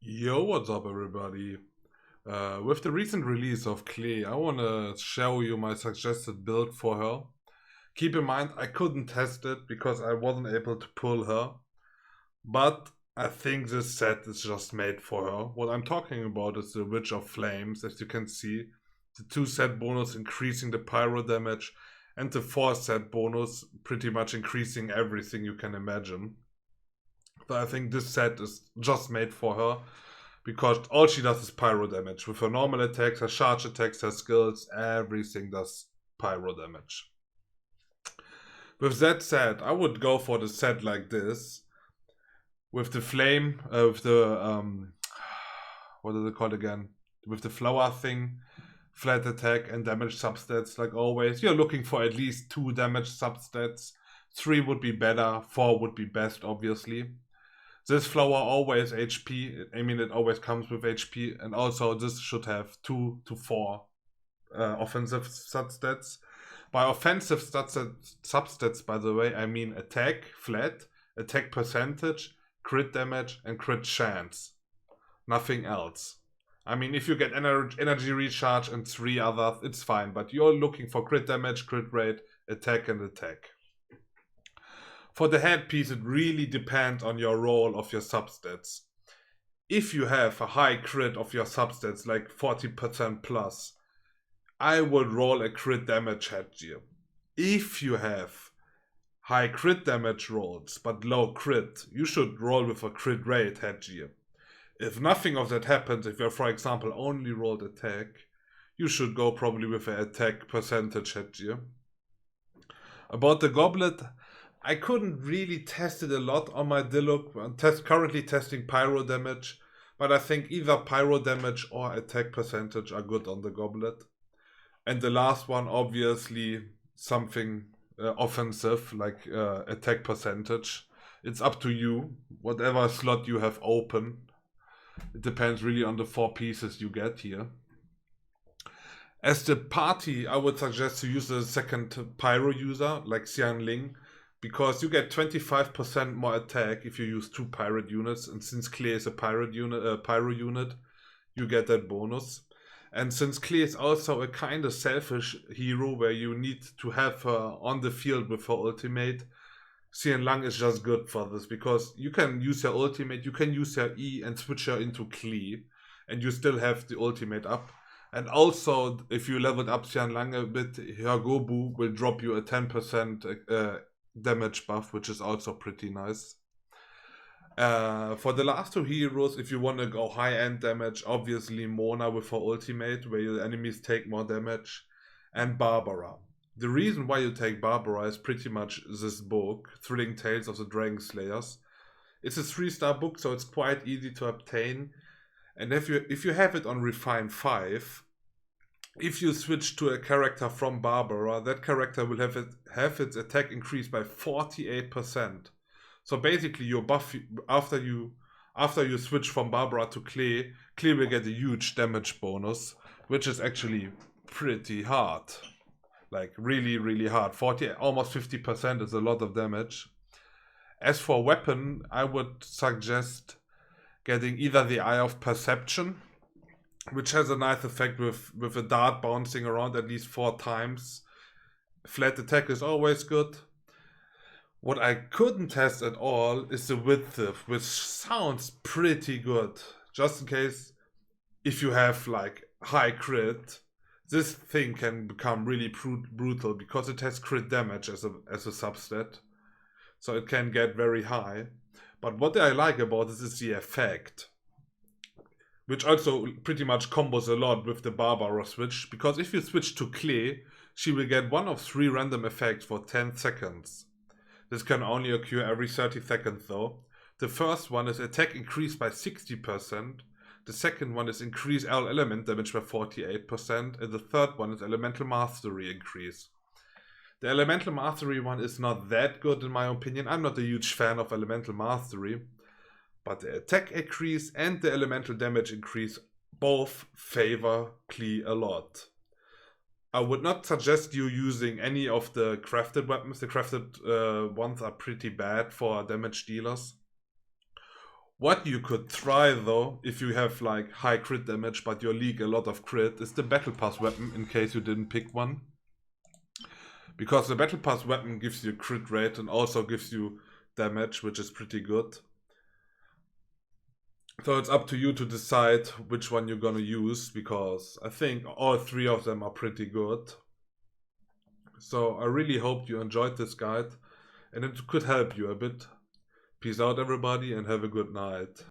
Yo, what's up, everybody? With the recent release of Klee, I want to show you my suggested build for her. Keep in mind, I couldn't test it because I wasn't able to pull her, but I think this set is just made for her. What I'm talking about is the Witch of Flames, as you can see. The 2 set bonus increasing the pyro damage, and the 4 set bonus pretty much increasing everything you can imagine. So I think this set is just made for her because all she does is pyro damage. With her normal attacks, her charge attacks, her skills, everything does pyro damage. With that said, I would go for the set like this. With the flame, with the, what is it called again? With the flower thing, flat attack and damage substats like always. You're looking for at least 2 damage substats. 3 would be better, 4 would be best, obviously. This flower always HP. I mean, it always comes with HP, and also this should have 2 to 4 offensive substats. By offensive substats, by the way, I mean attack flat, attack percentage, crit damage, and crit chance. Nothing else. I mean, if you get energy recharge and 3 others, it's fine, but you're looking for crit damage, crit rate, attack, and attack. For the headpiece, it really depends on your roll of your substats. If you have a high crit of your substats, like 40% plus, I would roll a crit damage headgear. If you have high crit damage rolls but low crit, you should roll with a crit rate headgear. If nothing of that happens, if you, for example, only rolled attack, you should go probably with an attack percentage headgear. About the goblet, I couldn't really test it a lot on my Diluc. I'm currently testing pyro damage, but I think either pyro damage or attack percentage are good on the goblet. And the last one, obviously, something offensive like attack percentage. It's up to you, whatever slot you have open. It depends really on the 4 pieces you get here. As the party, I would suggest to use a second pyro user like Xian Ling, because you get 25% more attack if you use 2 pirate units, and since Klee is a pyro unit, you get that bonus. And since Klee is also a kind of selfish hero where you need to have her on the field with her ultimate, Xian Lang is just good for this, because you can use her ultimate, you can use her E and switch her into Klee, and you still have the ultimate up. And also, if you leveled up Xian Lang a bit, her Gobu will drop you a 10% damage buff, which is also pretty nice. For the last 2 heroes, if you want to go high-end damage, obviously Mona with her ultimate, where your enemies take more damage, and Barbara. The reason why you take Barbara is pretty much this book, Thrilling Tales of the Dragon Slayers. It's a 3-star book, so it's quite easy to obtain. And if you have it on Refine 5, if you switch to a character from Barbara, that character will have its attack increased by 48%. So basically, your buff after you switch from Barbara to Klee will get a huge damage bonus, which is actually pretty hard. Like really hard. 40, almost 50% is a lot of damage. As for weapon, I would suggest getting either the Eye of Perception, which has a nice effect with a dart bouncing around at least 4 times. Flat attack is always good. What I couldn't test at all is the width, which sounds pretty good. Just in case, if you have like high crit, this thing can become really brutal because it has crit damage as a substat. So it can get very high. But what I like about this is the effect, which also pretty much combos a lot with the Barbara switch, because if you switch to Klee, she will get 1 of 3 random effects for 10 seconds. This can only occur every 30 seconds though. The first one is attack increased by 60%, the second one is increase all element damage by 48%, and the third one is elemental mastery increase. The elemental mastery one is not that good in my opinion. I'm not a huge fan of elemental mastery, but the attack increase and the elemental damage increase both favor Klee a lot. I would not suggest you using any of the crafted weapons. The crafted ones are pretty bad for damage dealers. What you could try though, if you have like high crit damage but your league a lot of crit, is the Battle Pass weapon, in case you didn't pick one. Because the Battle Pass weapon gives you crit rate and also gives you damage, which is pretty good. So it's up to you to decide which one you're gonna use, because I think all three of them are pretty good. So I really hope you enjoyed this guide and it could help you a bit. Peace out everybody and have a good night.